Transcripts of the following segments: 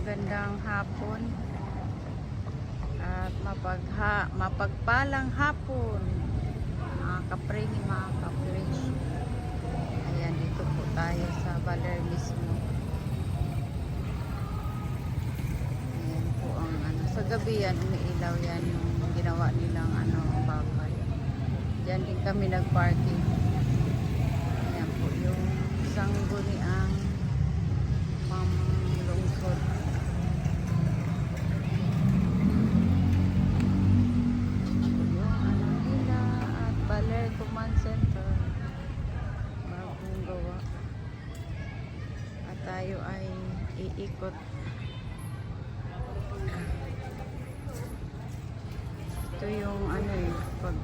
Magandang hapon at mapagpalang hapon mga kaprengi, mga kaprengi. Ayan, dito po tayo sa Baler mismo. Ayan po ang sa gabi yan, umiilaw yan yung ginawa nilang bakal. Diyan din kami nagparking. Ayan po yung sangguniang pamlungsod. Baler Command Center, bagong gawa, at tayo ay iikot. Ito yung pag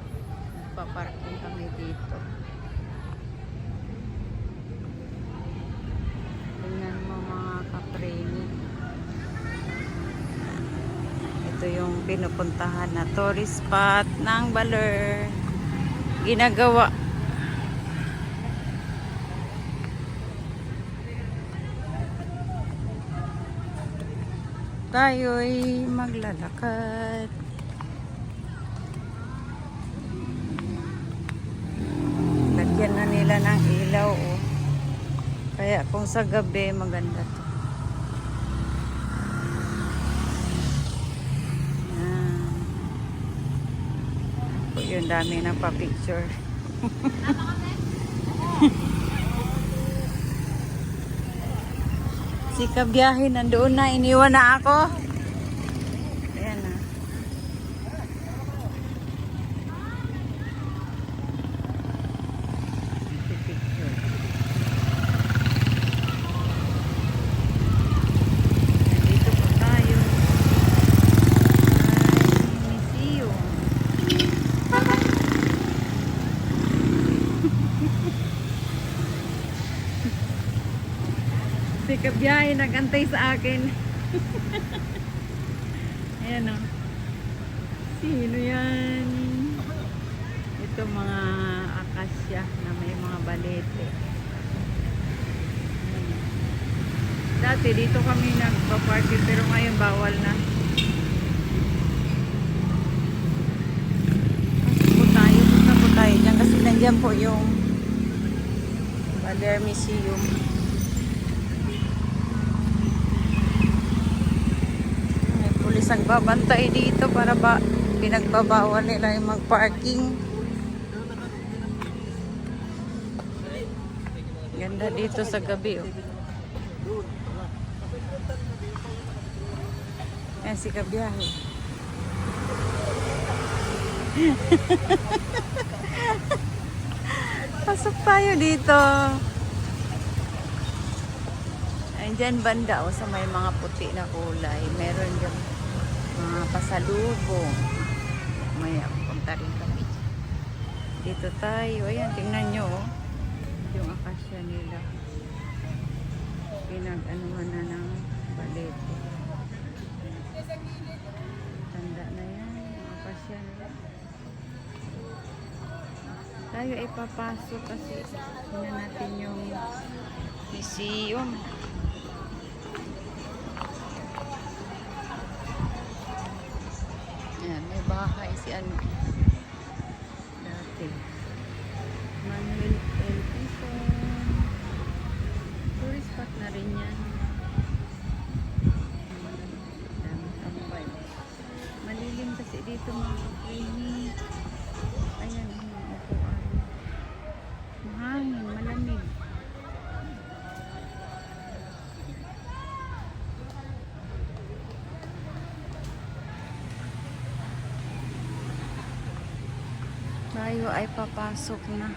paparking kami dito. Tingnan mo mga kapreni, ito yung pinupuntahan na tourist spot ng Baler. Ginagawa. Tayo'y maglalakad. Lagyan na nila ng ilaw, oh. Kaya kung sa gabi maganda to. Yung dami ng pa-picture. Si kabiyahe nandoon na, iniwan na ako. Ayan na. Picture. Dito po tayo. Ay, museum. Si kabiyahe nagantay sa akin. Ayan o. Sino yan? Ito mga akasya na may mga balete. Ayan. Dati dito kami nagpa-party pero ngayon bawal na. Punta po tayo dyan kasi nandiyan po yung Baler Museum. Isang babantay dito para pinagbabawal nila yung mag-parking. Ganda dito sa gabi, oh. Ayan si kabiyahe. Pasok tayo dito. Ayan dyan banda, oh, sa may mga puti na kulay. Meron dyan mga pasalubong. Maya punta rin kami dito tayo. Ayan, tingnan nyo, oh, yung akasya nila pinag-anuhan na ng balete. Tanda na yan yung akasya nila. Tayo ay papasok kasi tingnan natin yung museum. Ayan, may bahay si dati. Manuel L. Quezon. Tourist spot na rin yan. Dami tambay. Malilim kasi dito mga kaprini. Ayan, upuan. Mahangin, malamig. Tayo ay papasok na.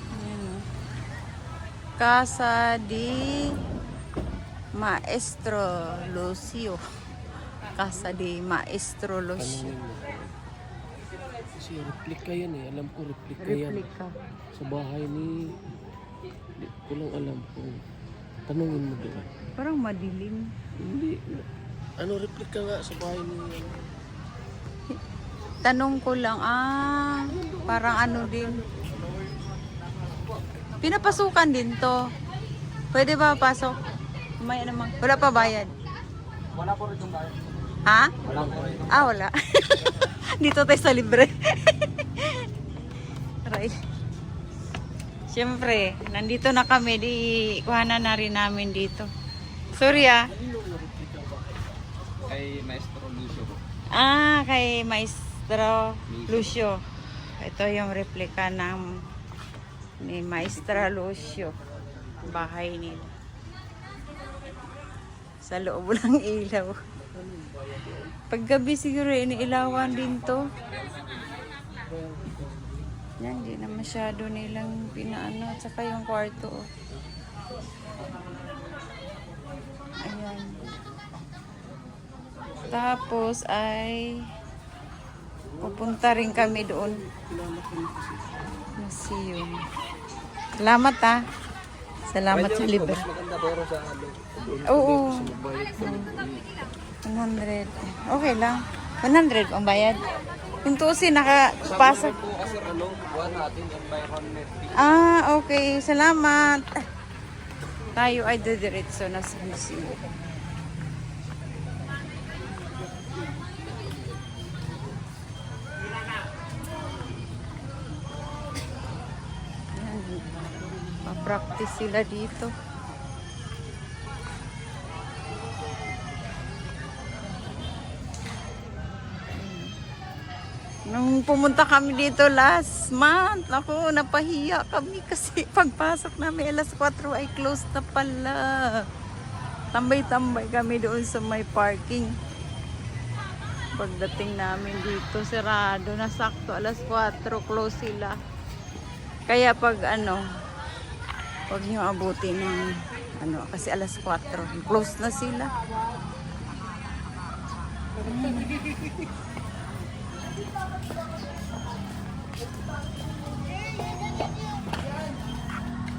Ayan, oh. Casa di Maestro Lucio. Casa di Maestro Lucio. Kasi replika yan eh. Alam ko replika yan. Replika. Sa bahay ni... Di ko lang alam kung... Tanungin mo doon. Parang madilim. Hindi. Ano replika nga sa bahay ni... Tanong ko lang, Doon Parang ano din. Pinapasukan din to. Pwede ba pasok? May naman. Wala pa bayad. Wala po rin yung bayad. Ha? Wala po rin. Ah, wala. Dito tayo sa libre. Right. Siyempre, nandito na kami. Di kuhanan na rin namin dito. Sorry ah. Kay Maestro Lucio. Ah, kay Maestro Lucio. Ito yung replika ng ni Maestra Lucio. Bahay nila. Sa loob ng ilaw. Paggabi siguro iniilawan din to. Yan, di na masyado nilang pinaano. At saka yung kwarto. Oh. Ayan. Tapos ay pupunta rin kami doon. Museum. Salamat ah. Salamat sa libre. Mas maganda pero sa Oo. sa magbayad po. 100. Okay lang. 100 ang bayad. Kung tuusin, nakapasok. Po kasi ano, buwan natin environment. Ah, okay. Salamat. Tayo ay didiretso na sa museum. Yan. Pa-practice sila dito. Nung pumunta kami dito last month, ako, napahiya kami kasi pagpasok namin alas 4 ay closed na pala. Tambay-tambay kami doon sa may parking. Pagdating namin dito, sarado na sakto, alas 4, close sila. Kaya pag ano, huwag nyo abutin ng ano, kasi alas 4, close na sila.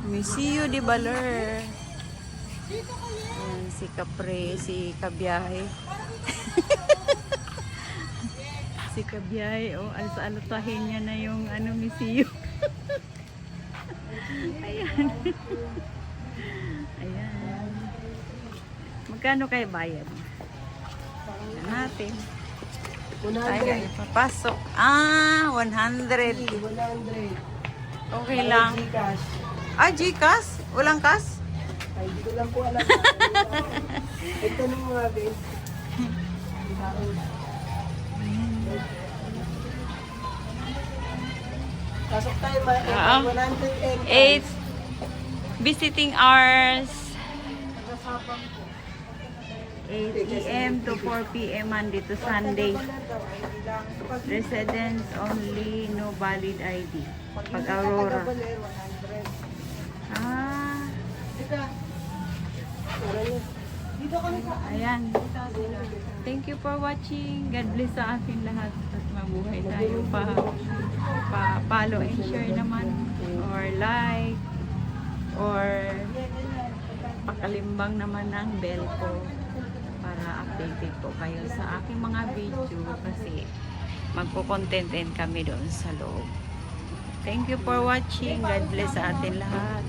Museo de Baler. Ayan, si Capre, si Kabiyahe. Si Kabiyahe, oh, alsa-alutahin niya na yung ano, museo. Ayan. Ayan. Magkano kayo bayad? Ayan natin. Tayo ipapasok. Ah, 100. 100. Okay lang. Gcash. Ah, Gcash? Walang cash? Ay, hindi ko lang po alam. Ito nung mga bin. Pasok tayo ba? Oo. 110. 8 visiting hours. 8 a.m. to 4 p.m. Monday to Sunday. Residents only, no valid ID. Pag Aurora. Ah, ayan. Thank you for watching. God bless sa ating lahat. At mabuhay tayo pa follow and share naman. Or like. Or pakalimbang naman ng bell ko para updated po kayo sa aking mga video kasi magpo-content din kami doon sa loob. Thank you for watching. God bless sa atin lahat.